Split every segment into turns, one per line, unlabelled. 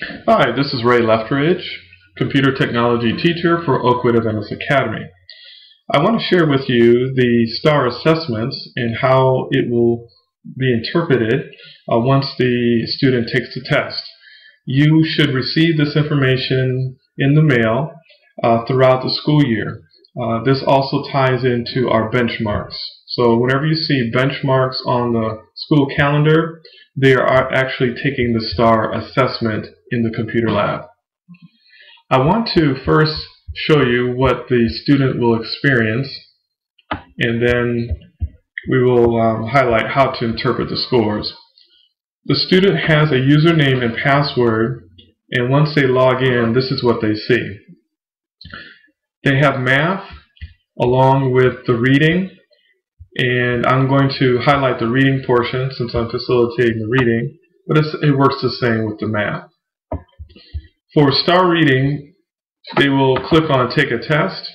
Hi, this is Ray Leftridge, computer technology teacher for Oakwood Adventist Academy. I want to share with you the STAR assessments and how it will be interpreted once the student takes the test. You should receive this information in the mail throughout the school year. This also ties into our benchmarks. So whenever you see benchmarks on the school calendar, they are actually taking the STAR assessment in the computer lab. I want to first show you what the student will experience, and then we will highlight how to interpret the scores. The student has a username and password, and once they log in, this is what they see. They have math along with the reading, and I'm going to highlight the reading portion since I'm facilitating the reading, but it works the same with the math. For STAR reading, they will click on Take a Test,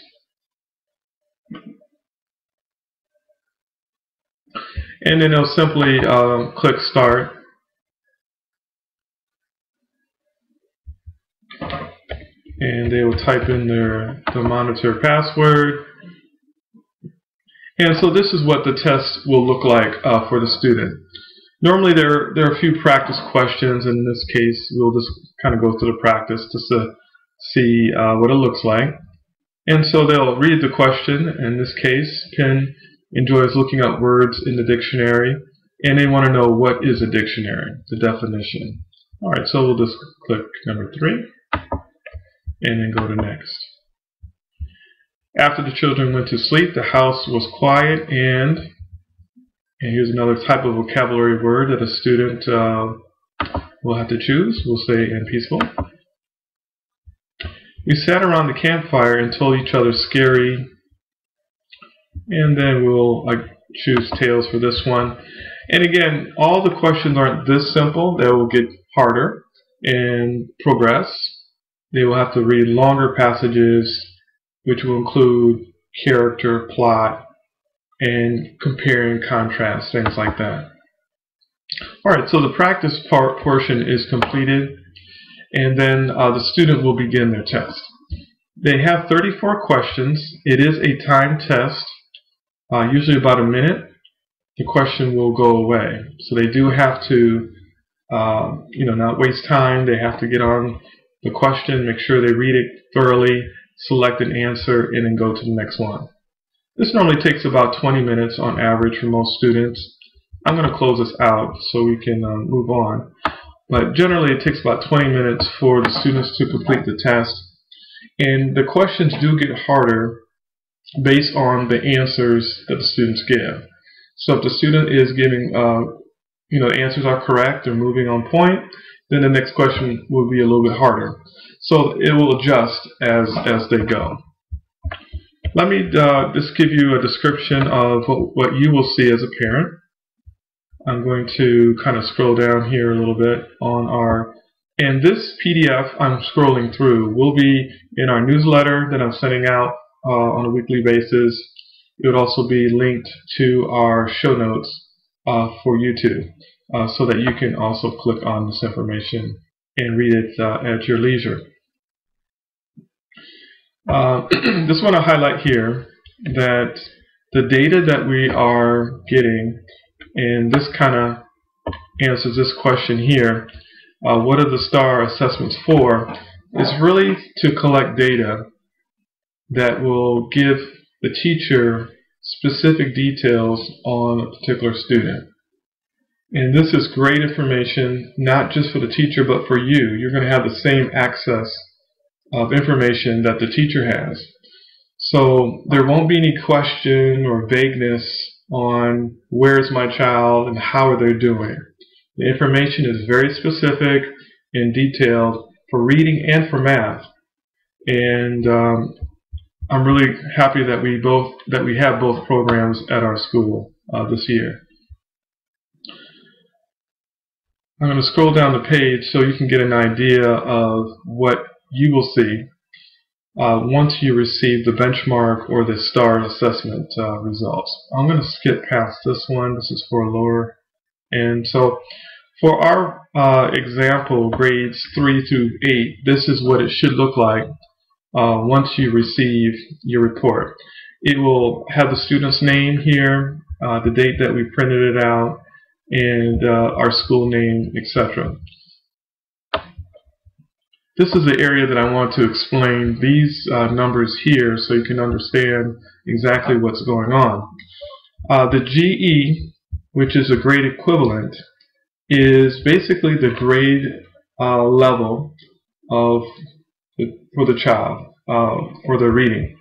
and then they'll simply click Start, and they will type in the monitor password. And so this is what the test will look like for the student. Normally there are a few practice questions. In this case, we'll just kind of go through the practice just to see what it looks like. And so they'll read the question. In this case, Penn enjoys looking up words in the dictionary, and they want to know what is a dictionary, the definition. Alright, so we'll just click number 3 and then go to next. After the children went to sleep, the house was quiet, and here's another type of vocabulary word that a student will have to choose. We'll say and peaceful. We sat around the campfire and told each other scary, and then we'll choose tales for this one. And again, all the questions aren't this simple. They will get harder and progress. They will have to read longer passages, which will include character, plot, and compare and contrast, things like that. Alright, so the practice portion is completed, and then the student will begin their test. They have 34 questions. It is a timed test, usually about a minute. The question will go away. So they do have to not waste time. They have to get on the question, make sure they read it thoroughly, select an answer, and then go to the next one. This normally takes about 20 minutes on average for most students. I'm going to close this out so we can move on. But generally it takes about 20 minutes for the students to complete the test. And the questions do get harder based on the answers that the students give. So if the student is giving, the answers are correct or moving on point, then the next question will be a little bit harder. So it will adjust as they go. Let me just give you a description of what you will see as a parent. I'm going to kind of scroll down here a little bit and this PDF I'm scrolling through will be in our newsletter that I'm sending out on a weekly basis. It would also be linked to our show notes for YouTube so that you can also click on this information and read it at your leisure. Just want to highlight here that the data that we are getting, and this kind of answers this question here, what are the STAR assessments for, is really to collect data that will give the teacher specific details on a particular student. And this is great information, not just for the teacher, but for you. You're going to have the same access of information that the teacher has. So there won't be any question or vagueness on where is my child and how are they doing. The information is very specific and detailed for reading and for math. And I'm really happy that we have both programs at our school this year. I'm going to scroll down the page so you can get an idea of what you will see once you receive the benchmark or the STAR assessment results. I'm going to skip past this one. This is for lower. And so For our example, grades 3 through 8, this is what it should look like once you receive your report. It will have the student's name here, the date that we printed it out, and our school name, etc. This is the area that I want to explain these numbers here so you can understand exactly what's going on. The GE, which is a grade equivalent, is basically the grade level for the child for their reading,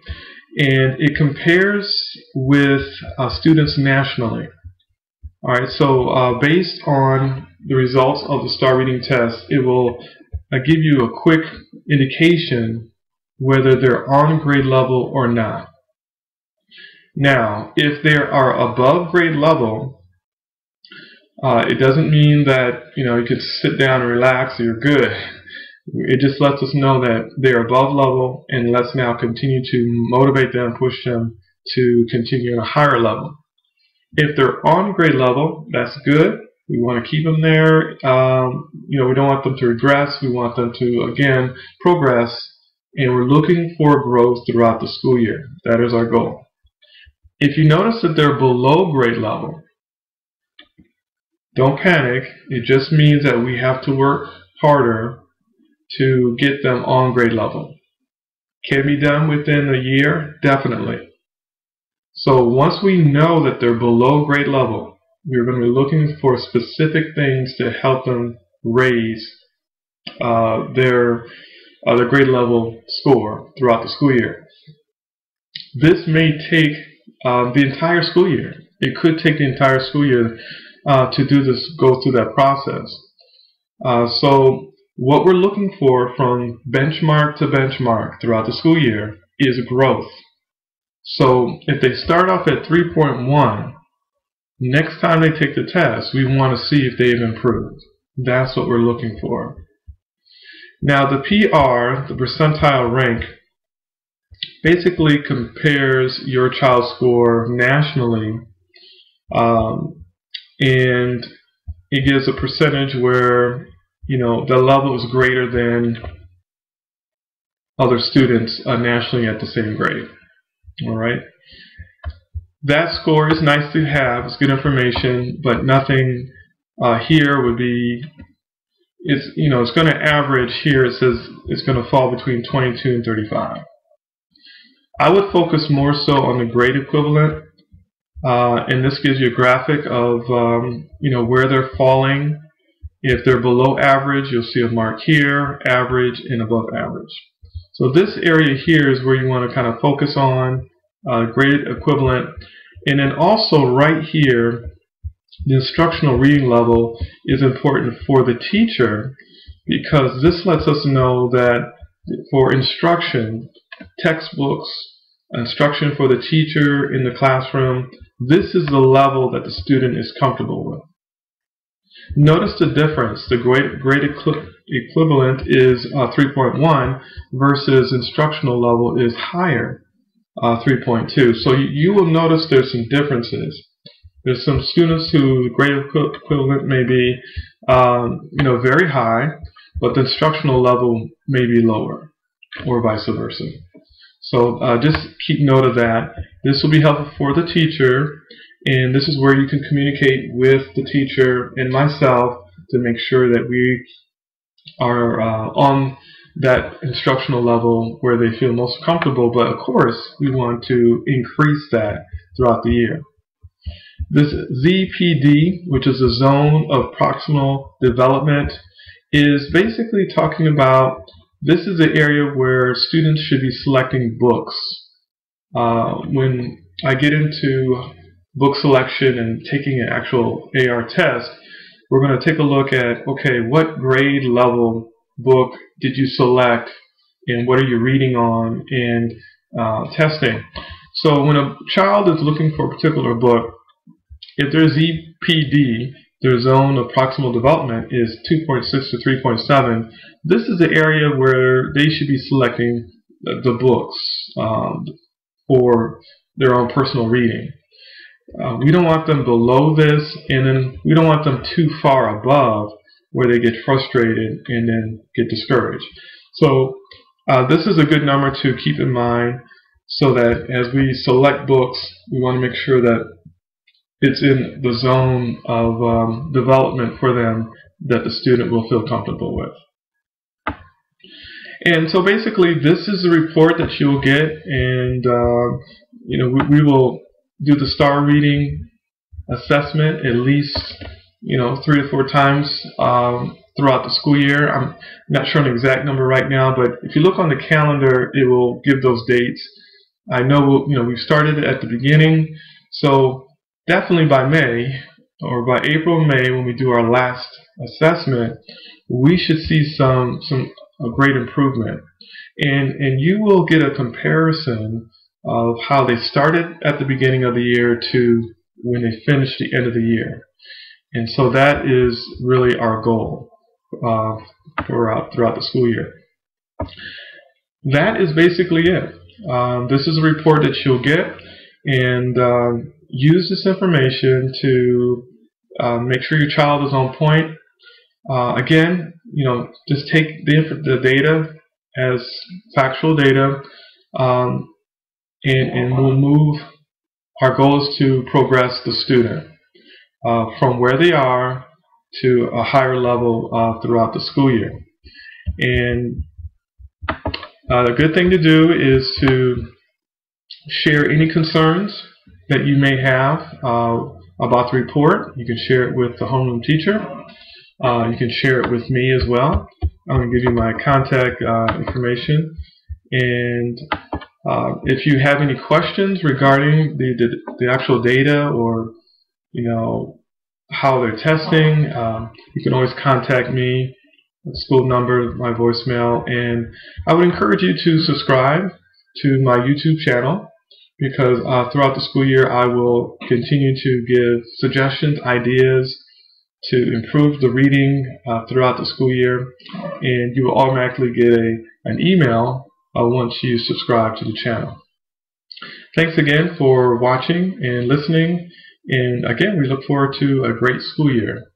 and it compares with students nationally. Alright, so based on the results of the STAR reading test, it will give you a quick indication whether they're on grade level or not. Now, if they are above grade level, it doesn't mean that you can sit down and relax, you're good. It just lets us know that they're above level, and let's now continue to motivate them, push them to continue at a higher level. If they're on grade level, that's good. We want to keep them there. We don't want them to regress. We want them to, again, progress, and we're looking for growth throughout the school year. That is our goal. If you notice that they're below grade level, don't panic. It just means that we have to work harder to get them on grade level. Can it be done within a year? Definitely. So once we know that they're below grade level, we're going to be looking for specific things to help them raise their grade level score throughout the school year. This may take the entire school year. It could take the entire school year to do this, go through that process. So what we're looking for from benchmark to benchmark throughout the school year is growth. So if they start off at 3.1, next time they take the test, we want to see if they've improved. That's what we're looking for. Now the PR, the percentile rank, basically compares your child's score nationally, and it gives a percentage where the level is greater than other students nationally at the same grade. Alright? That score is nice to have, it's good information, but nothing here would be, it's going to average here, it says it's going to fall between 22 and 35. I would focus more so on the grade equivalent, and this gives you a graphic of where they're falling. If they're below average, you'll see a mark here, average, and above average. So this area here is where you want to kind of focus on grade equivalent. And then also right here, the instructional reading level is important for the teacher, because this lets us know that for instruction, textbooks, instruction for the teacher in the classroom, this is the level that the student is comfortable with. Notice the difference. The grade equivalent is 3.1 versus instructional level is higher, 3.2. So you will notice there's some differences. There's some students whose grade equivalent may be very high, but the instructional level may be lower, or vice versa. So just keep note of that. This will be helpful for the teacher, and this is where you can communicate with the teacher and myself to make sure that we are on that instructional level where they feel most comfortable. But of course, we want to increase that throughout the year. This ZPD, which is the Zone of Proximal Development, is basically talking about, this is the area where students should be selecting books. When I get into book selection and taking an actual AR test, we're going to take a look at, okay, what grade level book did you select, and what are you reading on and testing. So when a child is looking for a particular book, if their ZPD, their Zone of Proximal Development, is 2.6 to 3.7, this is the area where they should be selecting the books for their own personal reading. We don't want them below this, and then we don't want them too far above where they get frustrated and then get discouraged. So this is a good number to keep in mind, so that as we select books, we want to make sure that it's in the zone of development for them that the student will feel comfortable with. And so basically this is the report that you'll get, and we will do the STAR reading assessment at least 3 to 4 times throughout the school year. I'm not sure an exact number right now, but if you look on the calendar, it will give those dates. I know we've started at the beginning, so definitely by May or by April, May, when we do our last assessment, we should see a great improvement, and you will get a comparison of how they started at the beginning of the year to when they finished the end of the year. And so that is really our goal throughout the school year. That is basically it. This is a report that you'll get, and use this information to make sure your child is on point. Again, just take the data as factual data, and we'll move. Our goal is to progress the student from where they are to a higher level throughout the school year. And the good thing to do is to share any concerns that you may have about the report. You can share it with the homeroom teacher. You can share it with me as well. I'm going to give you my contact information. And if you have any questions regarding the actual data, or how they're testing, you can always contact me. The school number, my voicemail, and I would encourage you to subscribe to my YouTube channel, because throughout the school year I will continue to give suggestions, ideas to improve the reading throughout the school year, and you will automatically get an email once you subscribe to the channel. Thanks again for watching and listening, and again, we look forward to a great school year.